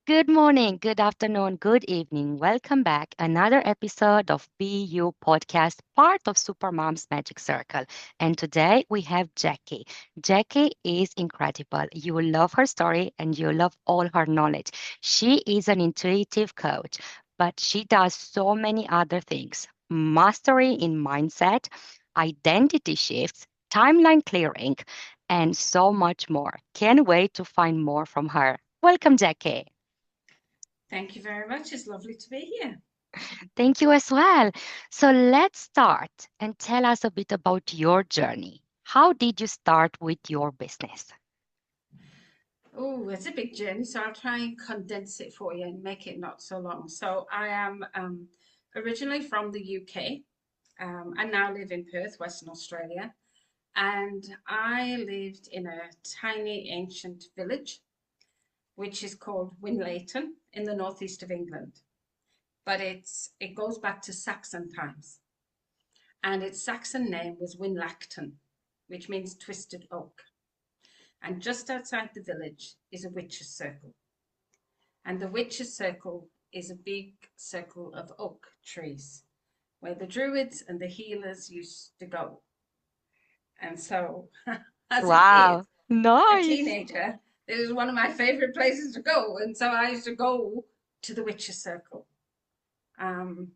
Good morning, good afternoon, good evening. Welcome back. Another episode of BU Podcast, part of Supermom's Magic Circle. And today we have Jackie. Jackie is incredible. You will love her story and you love all her knowledge. She is an intuitive coach, but she does so many other things. Mastery in mindset, identity shifts, timeline clearing, and so much more. Can't wait to find more from her. Welcome, Jackie. Thank you very much. It's lovely to be here. Thank you as well. So let's start and tell us a bit about your journey. How did you start with your business? Oh, it's a big journey, so I'll try and condense it for you and make it not so long. So I am originally from the UK. I now live in Perth, Western Australia, and I lived in a tiny ancient village, which is called Winlayton in the northeast of England. But it goes back to Saxon times, and its Saxon name was Winlacton, which means twisted oak. And just outside the village is a witch's circle. And the witch's circle is a big circle of oak trees where the druids and the healers used to go. And so, as a kid, Wow, a nice. teenager, it was one of my favorite places to go. And so I used to go to the witch's circle. Um,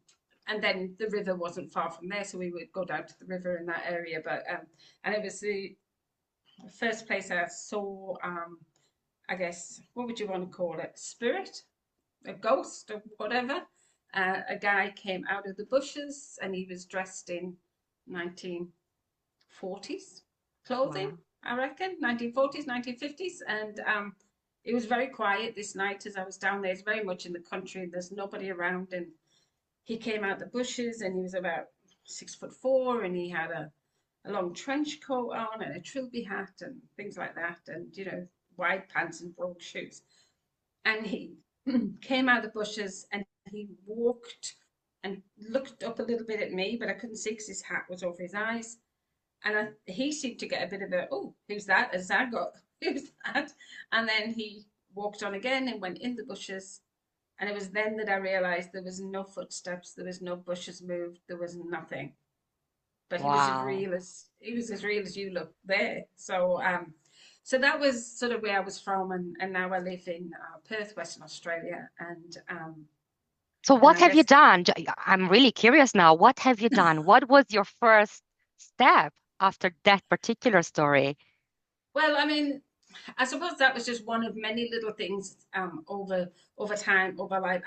and then the river wasn't far from there, so we would go down to the river in that area. And it was the first place I saw, I guess, what would you want to call it? Spirit, a ghost, or whatever. A guy came out of the bushes and he was dressed in 1940s clothing, Wow. I reckon, 1940s, 1950s. And it was very quiet this night as I was down there. It's very much in the country, and there's nobody around. And he came out the bushes and he was about 6'4" and he had a long trench coat on and a trilby hat and things like that, and wide pants and broad shoes. And he came out of the bushes and he walked and looked up a little bit at me, but I couldn't see because his hat was over his eyes. And he seemed to get a bit of a, oh, who's that? As I got, who's that? And then he walked on again and went in the bushes. And it was then that I realized there was no footsteps, there was no bushes moved, there was nothing. But Wow. he was as real as you look there. So that was sort of where I was from, and now I live in Perth, Western Australia, So and what I have you guess done? I'm really curious now. What have you done? What was your first step after that particular story? well, I mean, I suppose that was just one of many little things over time, over life.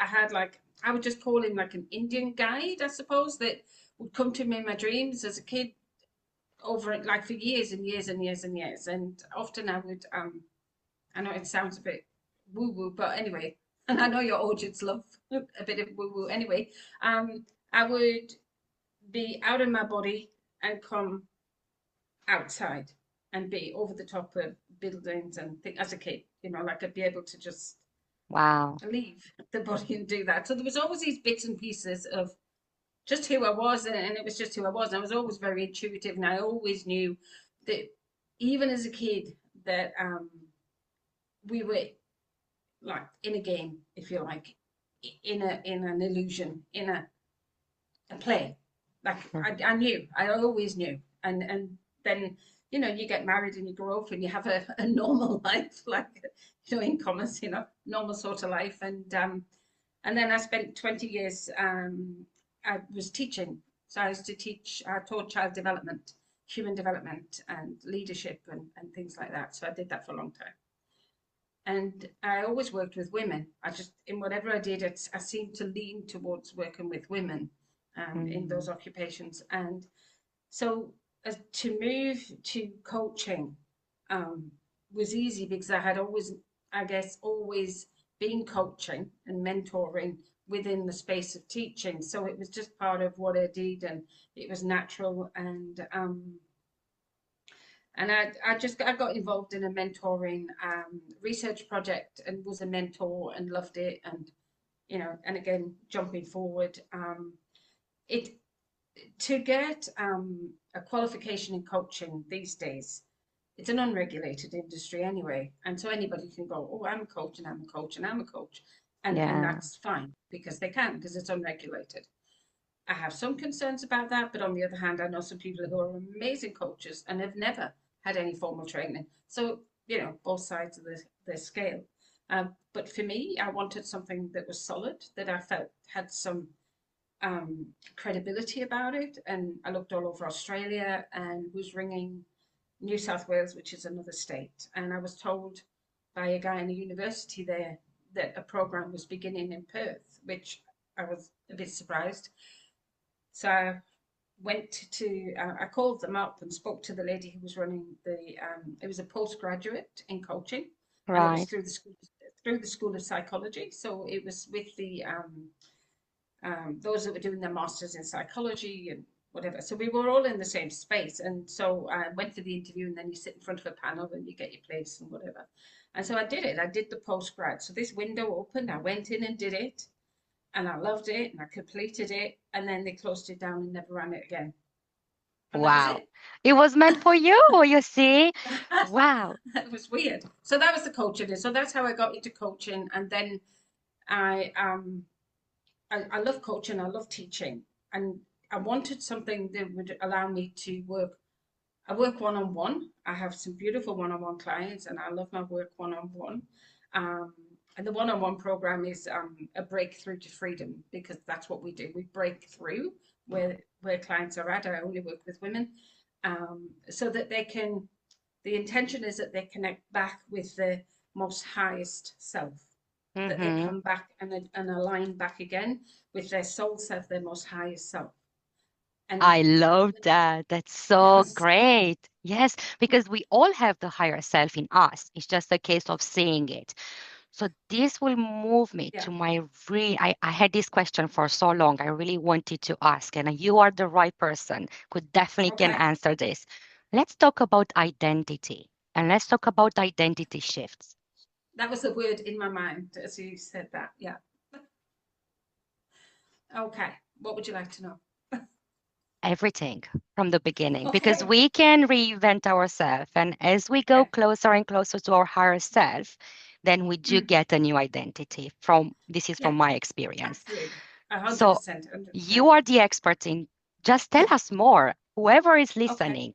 I would just call him like an Indian guide, I suppose, that would come to me in my dreams as a kid over like for years and years and years and years. And often I would I know it sounds a bit woo woo, but anyway, and I know your audience love a bit of woo woo. Anyway, I would be out of my body and come outside and be over the top of buildings and think as a kid, like I'd be able to just Wow. leave the body and do that. So there was always these bits and pieces of just who I was, and it was just who I was. And I was always very intuitive, and I always knew that even as a kid that we were like in a game, if you like, in an illusion, in a play. Like I knew, I always knew, and then you get married and you grow up and you have a normal life, like in commas, normal sort of life, and then I spent 20 years. I was teaching, so I used to teach. I taught child development, human development, and leadership, and things like that. So I did that for a long time. And I always worked with women. I just, in whatever I did, I seemed to lean towards working with women in those Mm. occupations. And so to move to coaching um, was easy because I had always, I guess, always been coaching and mentoring within the space of teaching. So it was just part of what I did, and it was natural. And I got involved in a mentoring research project and was a mentor and loved it. And and again, jumping forward, it to get a qualification in coaching these days, it's an unregulated industry anyway. And so anybody can go, oh, I'm a coach and I'm a coach and I'm a coach. And Yeah. that's fine because they can, because it's unregulated. I have some concerns about that, but on the other hand, I know some people who are amazing coaches and have never had any formal training. So, both sides of the scale. But for me, I wanted something that was solid, that I felt had some credibility about it. And I looked all over Australia and was ringing New South Wales, which is another state. And I was told by a guy in a university there that a program was beginning in Perth, which I was a bit surprised. So I I called them up and spoke to the lady who was running it was a postgraduate in coaching, and it was Right. through the School of Psychology. So it was with those that were doing their masters in psychology and whatever. So we were all in the same space. And so I went for the interview, and then you sit in front of a panel and you get your place and whatever. And so I did it. I did the postgrad. So this window opened. I went in and did it, and I loved it, and I completed it. And then they closed it down and never ran it again. And that was Wow. it. It was meant for you, you see? Wow. It was weird. So that was the coaching. So that's how I got into coaching. And then I I love coaching, I love teaching, and I wanted something that would allow me to work. I work one on one. I have some beautiful one on one clients, and I love my work one on one. And the one on one program is a breakthrough to freedom, because that's what we do. We break through where clients are at. I only work with women, so that they can. The intention is that they connect back with the most highest self, that they Mm-hmm. come back and align back again with their soul self, their most highest self. And I love that. That's so yes, great. Yes, because we all have the higher self in us. It's just a case of seeing it. So this will move me yeah, to my I had this question for so long. I really wanted to ask, and you are the right person. Could definitely can okay. answer this. Let's talk about identity and let's talk about identity shifts. That was the word in my mind as you said that. Yeah. Okay. What would you like to know? Everything from the beginning because Okay. we can reinvent ourselves. And as we go Okay. closer and closer to our higher self, then we do Mm, get a new identity from this is from yeah, my experience. absolutely. So 100%. 100%. you are the expert in just tell us more, whoever is Okay. listening.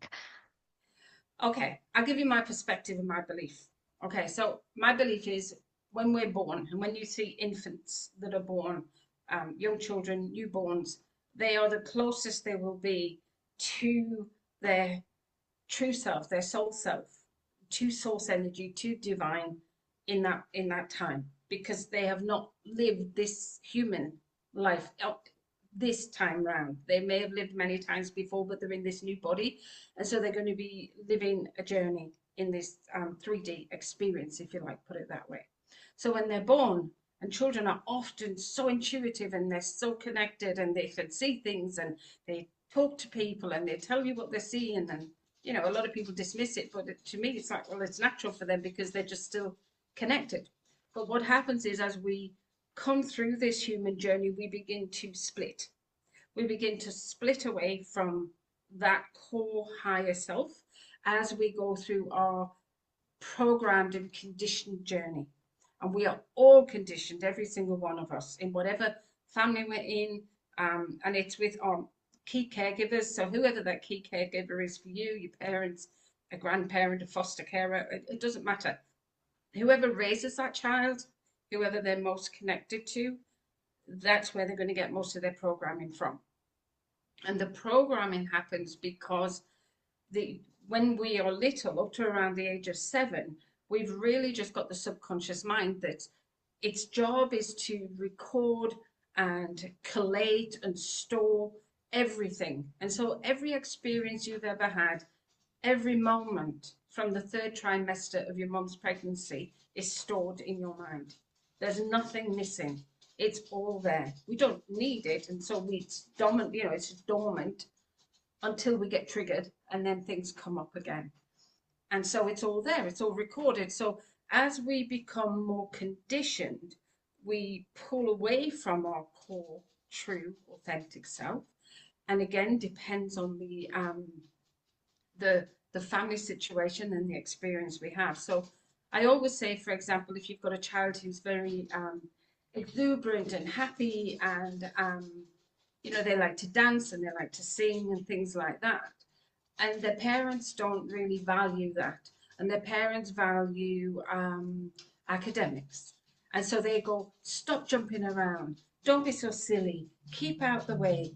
Okay. I'll give you my perspective and my belief. Okay. So my belief is when we're born and when you see infants that are born, young children, newborns, they are the closest they will be to their true self, their soul self, to source energy, to divine in that time, because they have not lived this human life this time round. They may have lived many times before, but they're in this new body, and so they're going to be living a journey in this 3D experience, if you like, put it that way. So when they're born, and children are often so intuitive and they're so connected and they can see things and they talk to people and they tell you what they're seeing, and a lot of people dismiss it, but to me it's like, well, it's natural for them because they're just still connected. But what happens is, as we come through this human journey, we begin to split. We begin to split away from that core higher self as we go through our programmed and conditioned journey. And we are all conditioned, every single one of us, in whatever family we're in. And it's with our key caregivers. So, whoever that key caregiver is for you, your parents, a grandparent, a foster carer, it doesn't matter. Whoever raises that child, whoever they're most connected to, that's where they're going to get most of their programming from. And the programming happens because the when we are little, up to around the age of 7, we've really just got the subconscious mind that its job is to record and collate and store everything. And so every experience you've ever had, every moment from the third trimester of your mum's pregnancy is stored in your mind. There's nothing missing. It's all there. We don't need it, and so it's dormant. It's dormant until we get triggered, and then things come up again. And so it's all there, it's all recorded. So as we become more conditioned, we pull away from our core, true, authentic self. And again, depends on the the family situation and the experience we have. So I always say, for example, if you've got a child who's very exuberant and happy and they like to dance and they like to sing and things like that, and their parents don't really value that, and their parents value academics, and so they go, stop jumping around, don't be so silly, keep out the way,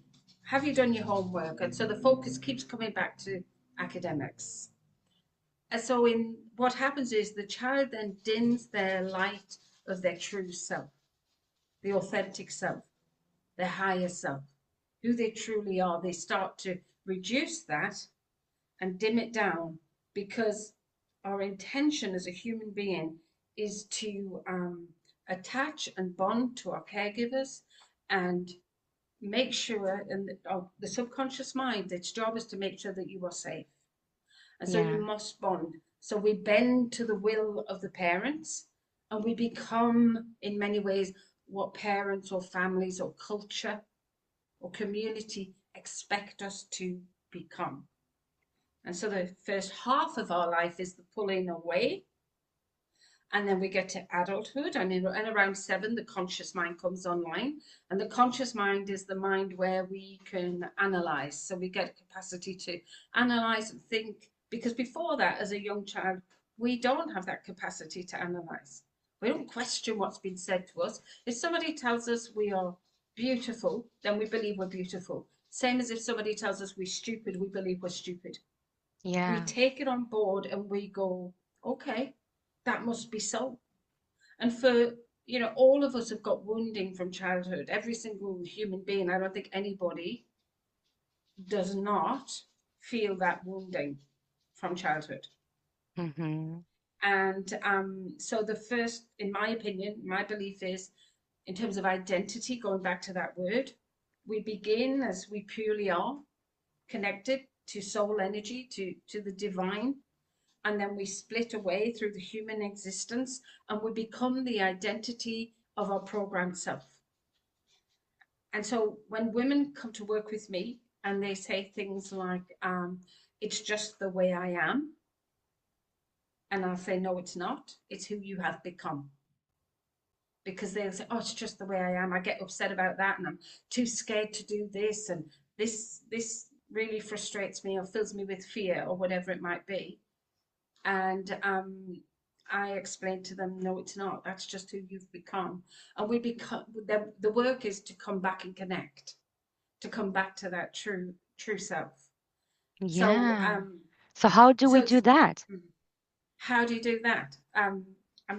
have you done your homework? And so the focus keeps coming back to academics. And so in what happens is the child then dims their light of their true self, the authentic self, their higher self, who they truly are. They start to reduce that and dim it down, because our intention as a human being is to attach and bond to our caregivers and make sure, and the subconscious mind, its job is to make sure that you are safe. And so you Yeah. must bond. So we bend to the will of the parents, and we become, in many ways, what parents or families or culture or community expect us to become. And so the first half of our life is the pulling away. And then we get to adulthood, and around 7, the conscious mind comes online. And the conscious mind is the mind where we can analyze. So we get a capacity to analyze and think, because before that, as a young child, we don't have that capacity to analyze. We don't question what's been said to us. If somebody tells us we are beautiful, then we believe we're beautiful. Same as if somebody tells us we're stupid, we believe we're stupid. We Yeah. take it on board and we go, okay, that must be so. And for, all of us have got wounding from childhood. Every single human being, I don't think anybody does not feel that wounding from childhood. Mm-hmm. And so the first, in my opinion, my belief is, in terms of identity, going back to that word, we begin as we purely are, connected to soul energy, to the divine, and then we split away through the human existence, and we become the identity of our programmed self. And so when women come to work with me and they say things like, it's just the way I am, and I'll say, no, it's not. It's who you have become. Because they'll say, oh, it's just the way I am. I get upset about that, and I'm too scared to do this, and this really frustrates me or fills me with fear or whatever it might be. And I explained to them, no, it's not. That's just who you've become. And we become, the work is to come back and connect, to come back to that true self. So Yeah. So how do we so do it's, that? how do you do that? I'm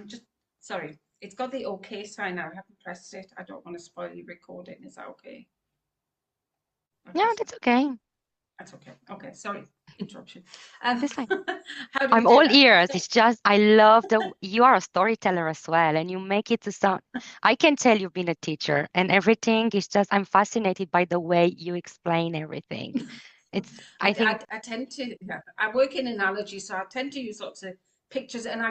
just sorry. It's got the okay sign now. I haven't pressed it. I don't want to spoil your recording. Is that okay? Okay, Yeah, sorry. that's okay. That's okay. Okay, sorry. Interruption. Um, That's fine. how do we I'm do all that? ears. So It's just I love the you are a storyteller as well, and you make it to sound. I can tell you've been a teacher, and everything is just. I'm fascinated by the way you explain everything. It's. I think. I tend to, yeah, I work in analogy, so I tend to use lots of pictures, and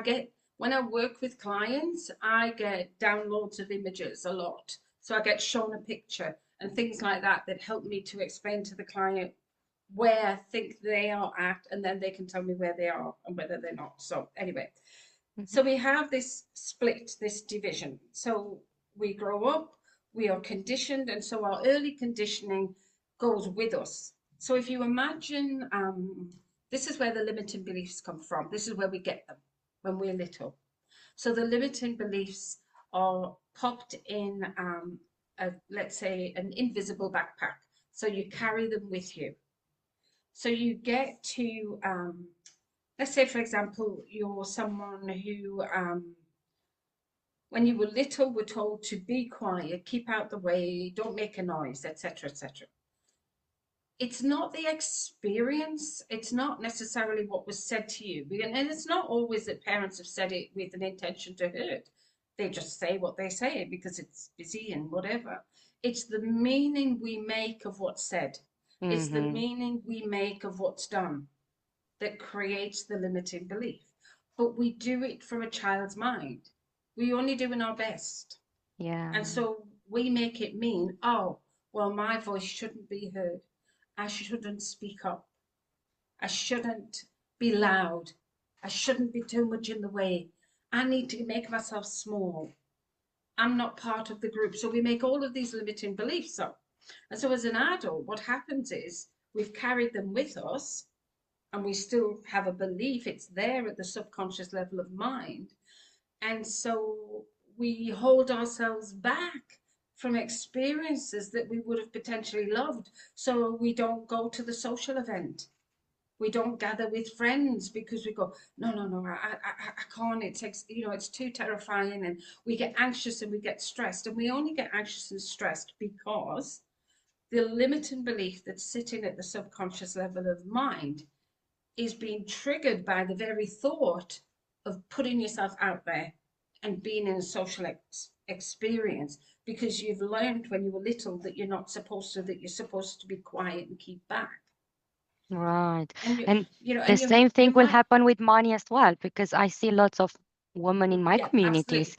when I work with clients, I get downloads of images a lot. So I get shown a picture and things like that that help me to explain to the client where I think they are at, and then they can tell me where they are and whether they're not. So anyway, Mhm. so we have this split, this division. So we grow up, we are conditioned, and so our early conditioning goes with us. So if you imagine, this is where the limiting beliefs come from. This is where we get them when we're little. So the limiting beliefs are popped in, let's say, an invisible backpack. So you carry them with you. So you get to, let's say, for example, you're someone who, when you were little, were told to be quiet, keep out the way, don't make a noise, etc., etc. It's not the experience, it's not necessarily what was said to you. And it's not always that parents have said it with an intention to hurt. They just say what they say because it's busy and whatever. It's the meaning we make of what's said, it's the Mhm. meaning we make of what's done that creates the limiting belief. But we do it from a child's mind. We only doing our best. And Yeah. so we make it mean, oh, well, my voice shouldn't be heard. I shouldn't speak up. I shouldn't. be loud. I shouldn't be too much in the way. I need to make myself small. I'm not part of the group. So we make all of these limiting beliefs up. And so as an adult, what happens is we've carried them with us and we still have a belief, it's there at the subconscious level of mind. And so we hold ourselves back from experiences that we would have potentially loved. So we don't go to the social event. We don't gather with friends because we go, no, no, no, I can't. It's too terrifying, and we get anxious and we get stressed, and we only get anxious and stressed because the limiting belief that's sitting at the subconscious level of mind is being triggered by the very thought of putting yourself out there and being in a social experience because you've learned when you were little that you're not supposed to, that you're supposed to be quiet and keep back. Right. And you, And you know, the and same you thing will might, happen with money as well, because I see lots of women in my yeah, communities. absolutely.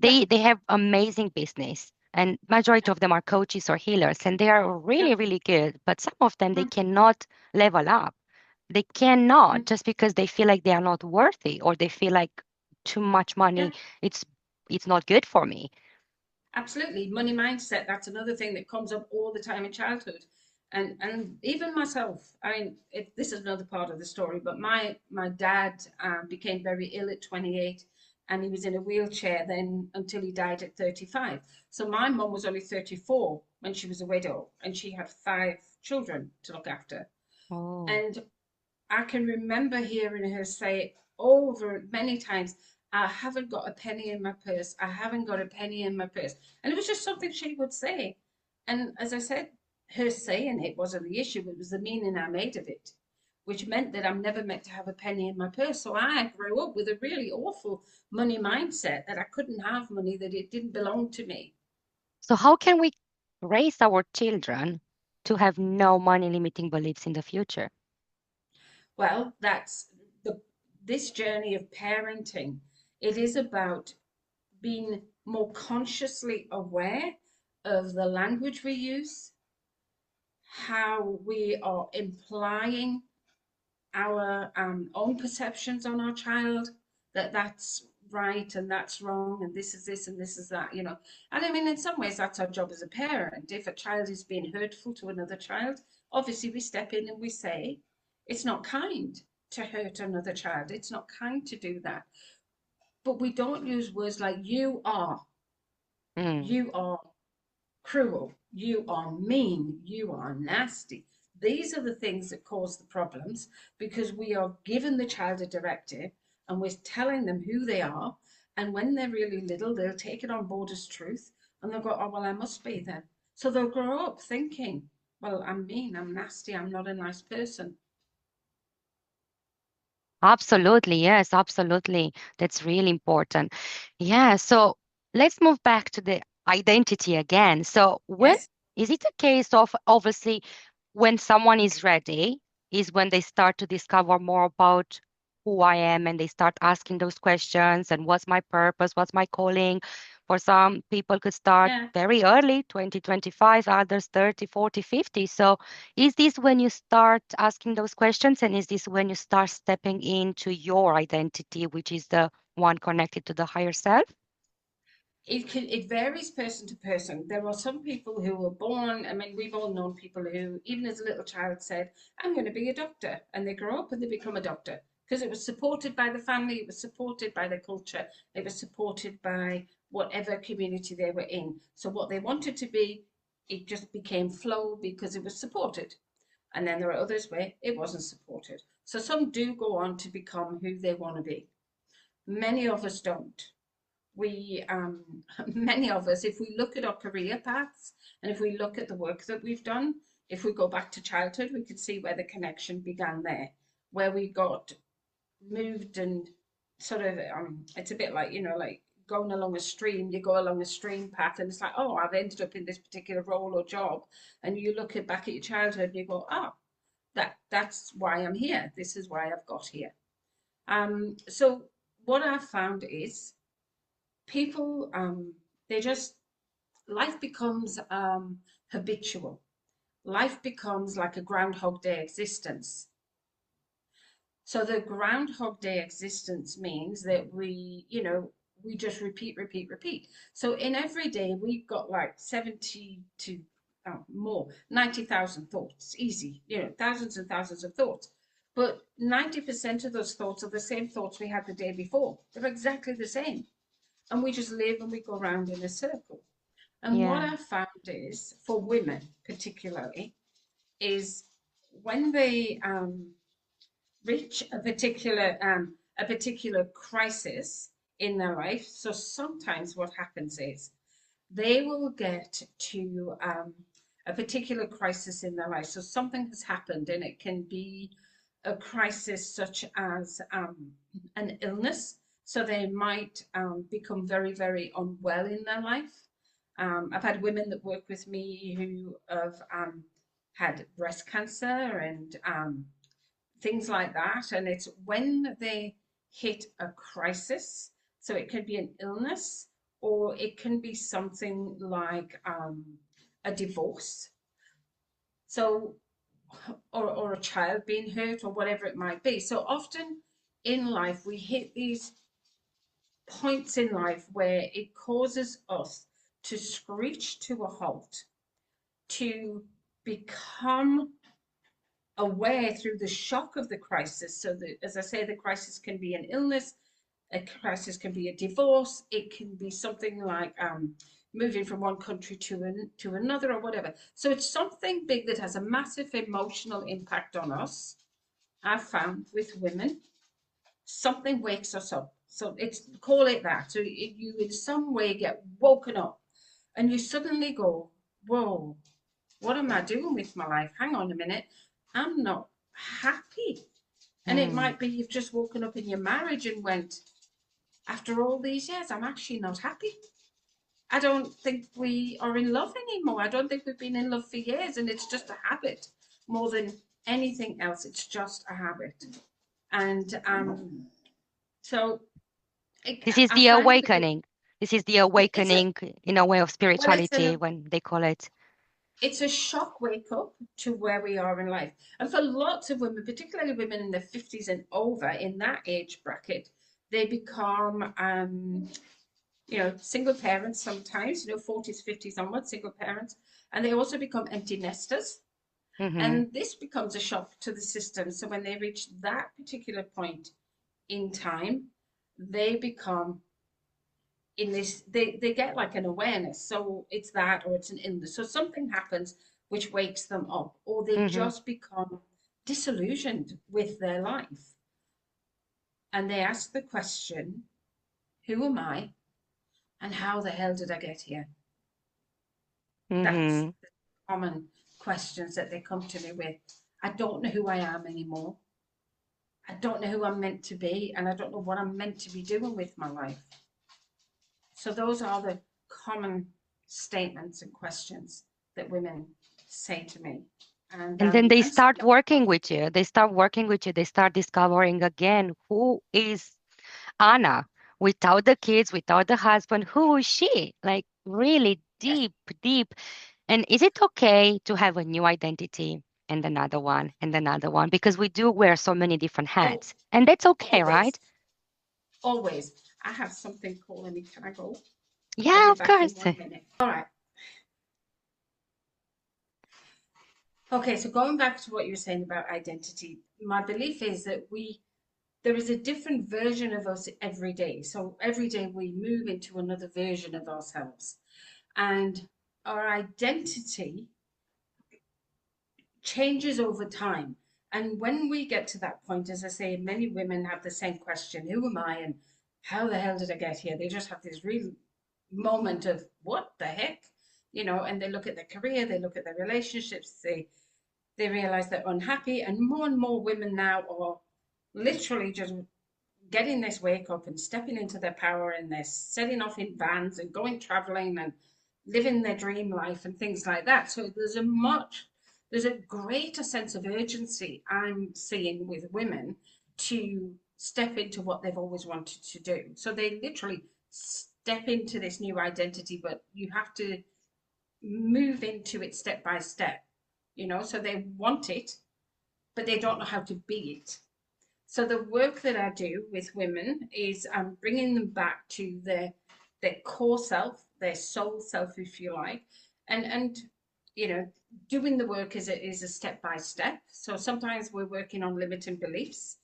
Yeah, They have amazing business, and majority yeah. of them are coaches or healers, and they are Yeah. really, really good. But some of them they Mm, cannot level up. They cannot mm, just because they feel like they are not worthy, or they feel like too much yeah, money, it's it's not good for me. absolutely. Money mindset, that's another thing that comes up all the time in childhood. And even myself, I mean, this is another part of the story, but my dad became very ill at 28 and he was in a wheelchair then until he died at 35. So my mum was only 34 when she was a widow and she had five children to look after. Oh, And I can remember hearing her say over many times, I haven't got a penny in my purse. I haven't got a penny in my purse. And it was just something she would say. And as I said, her saying it wasn't the issue, it was the meaning I made of it, which meant that I'm never meant to have a penny in my purse. So I grew up with a really awful money mindset that I couldn't have money, that it didn't belong to me. so how can we raise our children to have no money limiting beliefs in the future? Well, that's the this journey of parenting. It is about being more consciously aware of the language we use, how we are implying our own perceptions on our child, that that's right and that's wrong and this is this and this is that. And I mean, in some ways that's our job as a parent. If a child is being hurtful to another child, obviously we step in and we say it's not kind to hurt another child, it's not kind to do that. But we don't use words like Mm. you are cruel, you are mean, you are nasty. These are the things that cause the problems because we are giving the child a directive and we're telling them who they are. And when they're really little, they'll take it on board as truth and they'll go, oh, well, I must be then. So they'll grow up thinking, well, I'm mean, I'm nasty, I'm not a nice person. Absolutely, yes, absolutely. That's really important. Yeah, so let's move back to the identity again. So, when Yes? is it a case of obviously when someone is ready, is when they start to discover more about who I am and they start asking those questions and what's my purpose, what's my calling? For some people could start Yeah. very early, 20, 25, others 30, 40, 50. So, is this when you start asking those questions, and is this when you start stepping into your identity, which is the one connected to the higher self? It varies person to person. There are some people who were born, I mean, we've all known people who, even as a little child, said, I'm going to be a doctor. And they grow up and they become a doctor because it was supported by the family, it was supported by the culture, it was supported by whatever community they were in. So what they wanted to be, it just became flow because it was supported. And then there are others where it wasn't supported. So some do go on to become who they want to be. Many of us don't. We Many of us, if we look at our career paths and if we look at the work that we've done, if we go back to childhood, we can see where the connection began there, where we got moved and sort of it's a bit like, like going along a stream. You go along a stream path and it's like, oh, I've ended up in this particular role or job, and you look at back at your childhood and you go, oh, that's why I'm here, this is why I've got here. So what I've found is people, they just, life becomes habitual. Life becomes like a Groundhog Day existence. So the Groundhog Day existence means that we just repeat, repeat, repeat. So in every day, we've got like 70 to more, 90,000 thoughts, easy, thousands and thousands of thoughts. But 90% of those thoughts are the same thoughts we had the day before. They're exactly the same. And we just live and we go around in a circle. And what Yeah. I found is, for women particularly, is when they reach a particular crisis in their life. So sometimes what happens is they will get to a particular crisis in their life. So something has happened, and it can be a crisis such as an illness. So they might become very, very unwell in their life. I've had women that work with me who have had breast cancer and things like that. And it's when they hit a crisis. So it could be an illness, or it can be something like a divorce. So, or a child being hurt, or whatever it might be. So often in life, we hit these points in life where it causes us to screech to a halt, to become aware through the shock of the crisis. So, as I say, the crisis can be an illness, a crisis can be a divorce, it can be something like moving from one country to another, or whatever. So, it's something big that has a massive emotional impact on us. I've found with women, something wakes us up. So, it's call it that. So, you in some way get woken up, and you suddenly go, whoa, what am I doing with my life? Hang on a minute. I'm not happy. And it Mm. might be you've just woken up in your marriage and went, after all these years, I'm actually not happy. I don't think we are in love anymore. I don't think we've been in love for years, and it's just a habit more than anything else. It's just a habit. And so This is I the find with it, awakening. This is the it's a awakening in a way of well, spirituality when they call it. it's a shock wake up to where we are in life. And for lots of women, particularly women in their 50s and over, in that age bracket, they become, single parents sometimes, 40s, 50s onwards, single parents. And they also become empty nesters. Mm-hmm. And this becomes a shock to the system. So when they reach that particular point in time, they become in this they get like an awareness, so it's that, or it's an illness, so something happens which wakes them up, or they Mm-hmm. just become disillusioned with their life, and they ask the question, who am I, and how the hell did I get here? That's Mm-hmm. the common questions that they come to me with. I don't know who I am anymore. I don't know who I'm meant to be, and I don't know what I'm meant to be doing with my life. So those are the common statements and questions that women say to me. And And then they and some start working with you. They start working with you. They start discovering again who is Anna without the kids, without the husband. Who is she? Like really yes, deep, deep. And is it okay to have a new identity and another one and another one? Because we do wear so many different oh, hats. And that's okay, always, right? always. I have something calling me. Can I go? I'll Yeah, be of back in course. 1 minute. All right. Okay, so going back to what you were saying about identity, my belief is that there is a different version of us every day. So every day we move into another version of ourselves. And our identity changes over time. And when we get to that point, as I say, many women have the same question, who am I and how the hell did I get here? They just have this real moment of what the heck? And they look at their career, they look at their relationships, they realize they're unhappy. And more women now are literally just getting this wake up and stepping into their power, and they're setting off in vans and going traveling and living their dream life and things like that. So there's a greater sense of urgency I'm seeing with women to step into what they've always wanted to do. So they literally step into this new identity, but you have to move into it step by step, so they want it, but they don't know how to be it. So the work that I do with women is bringing them back to their core self, their soul self, if you like, and you know, doing the work is a step by step. So sometimes we're working on limiting beliefs.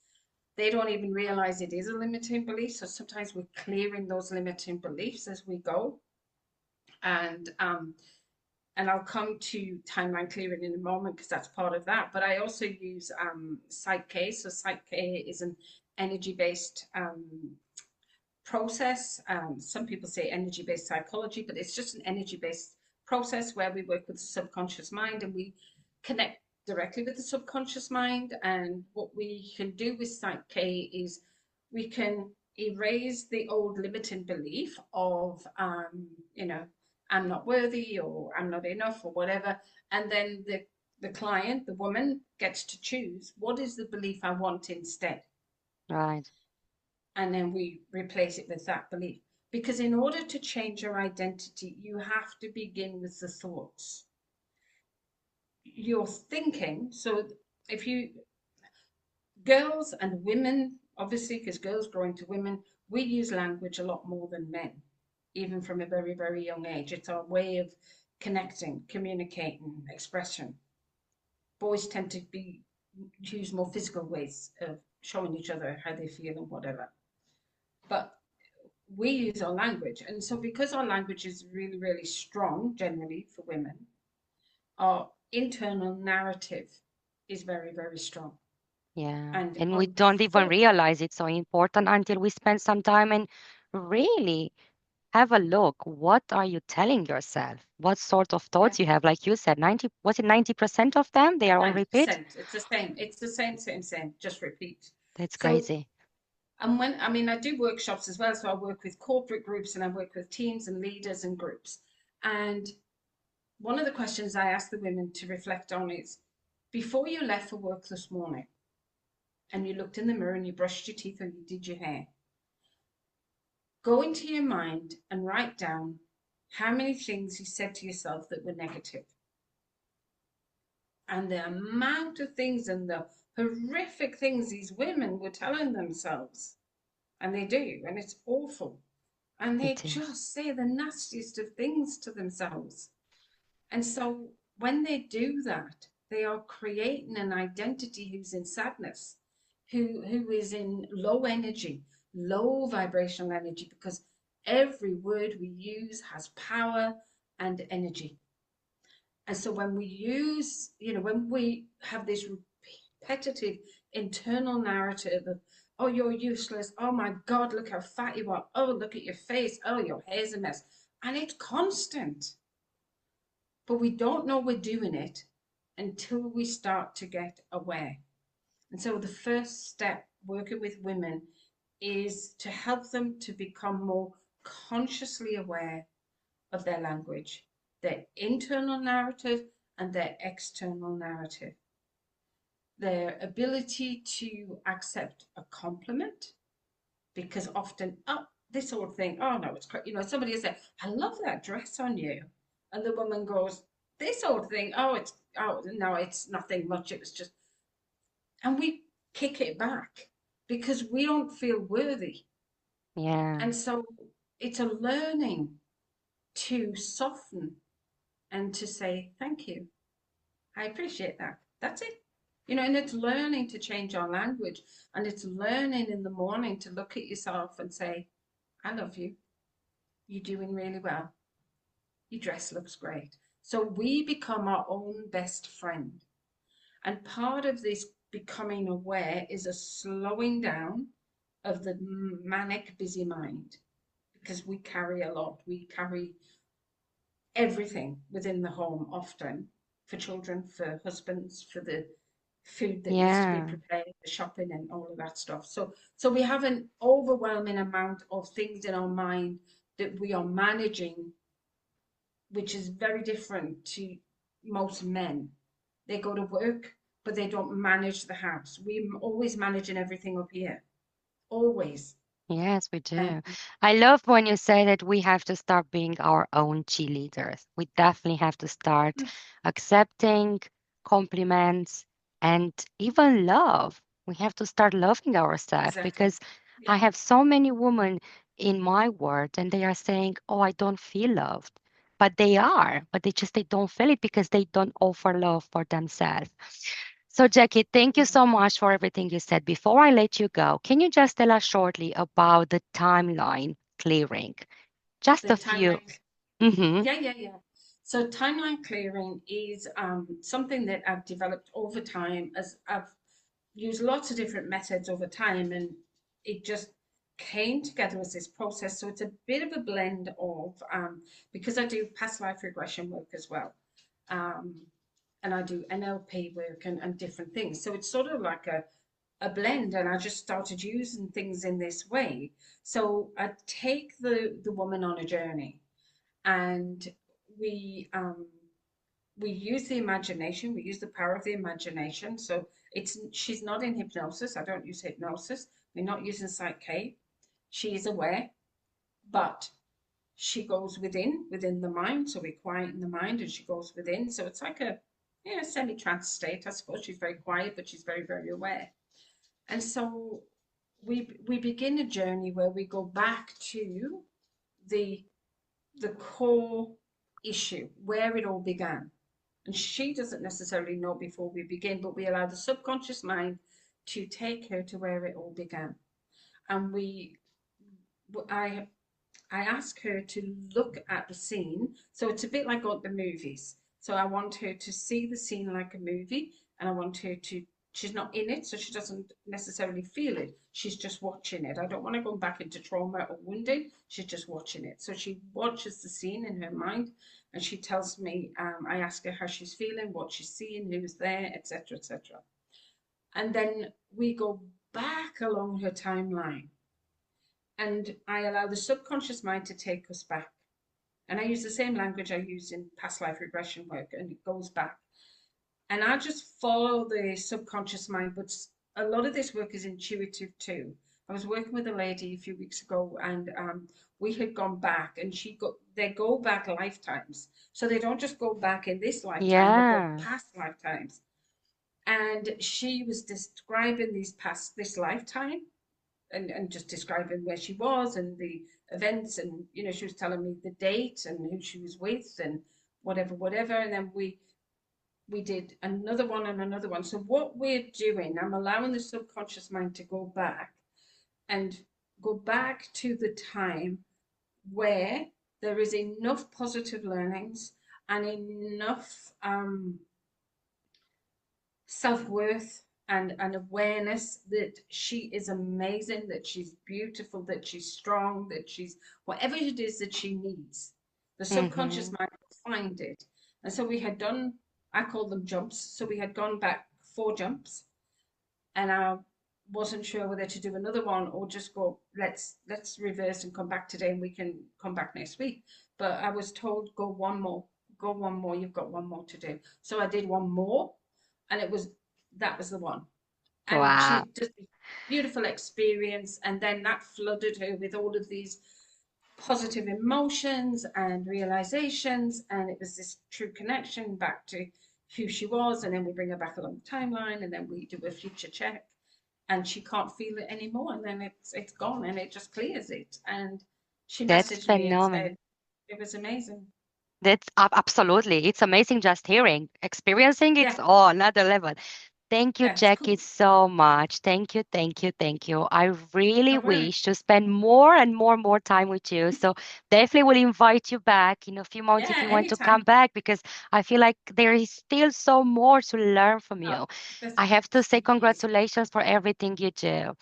They don't even realize it is a limiting belief. So sometimes we're clearing those limiting beliefs as we go. And and I'll come to timeline clearing in a moment because that's part of that. But I also use Psych-K. So Psych-K is an energy-based process. Some people say energy-based psychology, but it's just an energy-based process where we work with the subconscious mind and we connect directly with the subconscious mind. And what we can do with Psych-K is we can erase the old limiting belief of, I'm not worthy or I'm not enough or whatever. And then the client, the woman, gets to choose what is the belief I want instead, Right. and then we replace it with that belief. Because in order to change your identity, you have to begin with the thoughts. Your thinking. So if you, girls and women, obviously, because girls grow into women, we use language a lot more than men, even from a very, very young age. It's our way of connecting, communicating, expression. Boys tend to be use more physical ways of showing each other how they feel and whatever. But we use our language. And so, because our language is really, really strong generally for women, our internal narrative is very, very strong. Yeah. And And we our don't even thought, realize it's so important until we spend some time and really have a look. What are you telling yourself? What sort of yeah, thoughts you have? Like you said, 90, was it 90% of them? They are on repeat? 90%. It's the same. It's the same, same, same. Just repeat. That's So, crazy. and when, I mean, I do workshops as well. So I work with corporate groups and I work with teams and leaders and groups. And one of the questions I ask the women to reflect on is, before you left for work this morning, and you looked in the mirror and you brushed your teeth or you did your hair, go into your mind and write down how many things you said to yourself that were negative, and the amount of things and the horrific things these women were telling themselves. And they do, and it's awful. And they It is. just say the nastiest of things to themselves. And so when they do that, they are creating an identity who's in sadness, who is in low energy, low vibrational energy, because every word we use has power and energy. And so when we use, when we have this repetitive internal narrative of, oh, you're useless. Oh my God, look how fat you are. Oh, look at your face. Oh, your hair's a mess. And it's constant. But we don't know we're doing it until we start to get aware. And so the first step working with women is to help them to become more consciously aware of their language, their internal narrative and their external narrative, their ability to accept a compliment, because often, oh, this old thing, oh no, it's, somebody will say, I love that dress on you. And the woman goes, this old thing, oh, no, it's nothing much. It was just, and we kick it back because we don't feel worthy. Yeah. And so it's a learning to soften and to say, thank you. I appreciate that. That's it. And it's learning to change our language, and it's learning in the morning to look at yourself and say, I love you. You're doing really well. Your dress looks great. So we become our own best friend. And part of this becoming aware is a slowing down of the manic, busy mind, because we carry a lot. We carry everything within the home often, for children, for husbands, for the food that needs to be Yeah. prepared, the shopping and all of that stuff. So we have an overwhelming amount of things in our mind that we are managing, which is very different to most men. They go to work, but they don't manage the house. We're always managing everything up here, always. Yes, we do. Um, I love when you say that we have to start being our own cheerleaders. We definitely have to start accepting compliments and even love. We have to start loving ourselves Exactly. because I Yeah. have so many women in my world and they are saying, "Oh, I don't feel loved." But they are, but they don't feel it because they don't offer love for themselves. So, Jackie, thank you Yeah. so much for everything you said. Before I let you go, can you just tell us shortly about the timeline clearing? Just The a few. timeline. Mm-hmm. Yeah, yeah, yeah. So timeline clearing is something that I've developed over time as I've used lots of different methods over time, and it just came together as this process. So it's a bit of a blend of because I do past life regression work as well, um, and I do NLP work and different things. So it's sort of like a blend, and I just started using things in this way. So I take the woman on a journey, and we um, we use the imagination. We use the power of the imagination. So it's she's not in hypnosis. I don't use hypnosis. We're not using psyche. She is aware, but she goes within the mind. So we quieten the mind, and she goes within. So it's like a semi-trance state. I suppose she's very quiet, but she's very very aware. And so we begin a journey where we go back to the the core issue, where it all began. And she doesn't necessarily know before we begin, but we allow the subconscious mind to take her to where it all began. And I, I ask her to look at the scene. So it's a bit like on the movies. So I want her to see the scene like a movie, and I want her to, she's not in it, so she doesn't necessarily feel it. She's just watching it. I don't want to go back into trauma or wounding. She's just watching it. So she watches the scene in her mind, and she tells me, I ask her how she's feeling, what she's seeing, who's there, etc., etc. And then we go back along her timeline, and I allow the subconscious mind to take us back. And I use the same language I use in past life regression work, and it goes back. And I just follow the subconscious mind, but a lot of this work is intuitive too. I was working with a lady a few weeks ago, and we had gone back, and they go back lifetimes, so they don't just go back in this lifetime; they go Yeah. past lifetimes. And she was describing this lifetime, and just describing where she was and the events, and she was telling me the date and who she was with and whatever, and then we did another one and another one. So what we're doing, I'm allowing the subconscious mind to and go back to the time where there is enough positive learnings and enough self-worth and awareness that she is amazing, that she's beautiful, that she's strong, that she's whatever it is that she needs. The subconscious Mm-hmm. mind will find it. And so we had done, I call them jumps. So we had gone back 4 jumps, and I wasn't sure whether to do another one or just go, let's reverse and come back today, and we can come back next week. But I was told, go one more, you've got one more to do. So I did one more, and that was the one. And Wow. she just beautiful experience, and then that flooded her with all of these positive emotions and realizations, and it was this true connection back to who she was. And then we bring her back along the timeline, and then we do a future check, and she can't feel it anymore, and then it's gone, and it just clears it. And she That's messaged me and phenomenal. said it was amazing. That's absolutely. It's amazing just hearing. Experiencing it's Yeah, all another level. Thank you, yeah, it's Jackie, cool. so much. Thank you, thank you, thank you. I really All right. wish to spend more and more time with you. So definitely will invite you back in a few months if Yeah, you want to come anytime. back because I feel like there is still so more to learn from Oh, you. that's, I have to say thank you. congratulations for everything you do.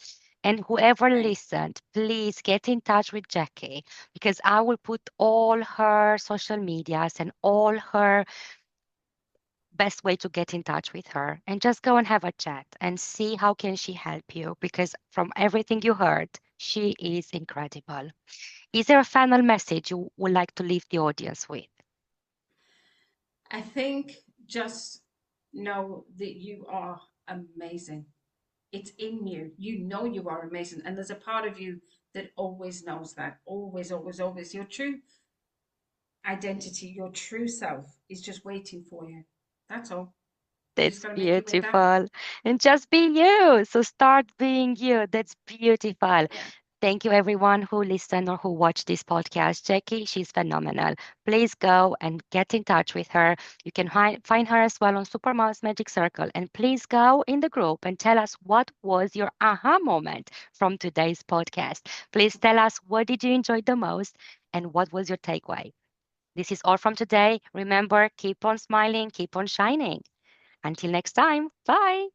And whoever Thanks. listened, please get in touch with Jackie because I will put all her social medias and all her best way to get in touch with her and just go and have a chat and see how can she help you because from everything you heard she is incredible. Is there a final message you would like to leave the audience with? I think just know that you are amazing. It's in you. You know you are amazing. And there's a part of you that always knows that. Always, always, always. Your true identity, your true self is just waiting for you. That's all. You just That's got to make your way back. beautiful. And just be you. So start being you. That's beautiful. Yeah. Thank you, everyone who listened or who watched this podcast. Jackie, she's phenomenal. Please go and get in touch with her. You can find her as well on Supermom's Magic Circle. And please go in the group and tell us what was your aha moment from today's podcast. Please tell us what did you enjoy the most and what was your takeaway. This is all from today. Remember, keep on smiling, keep on shining. Until next time, bye.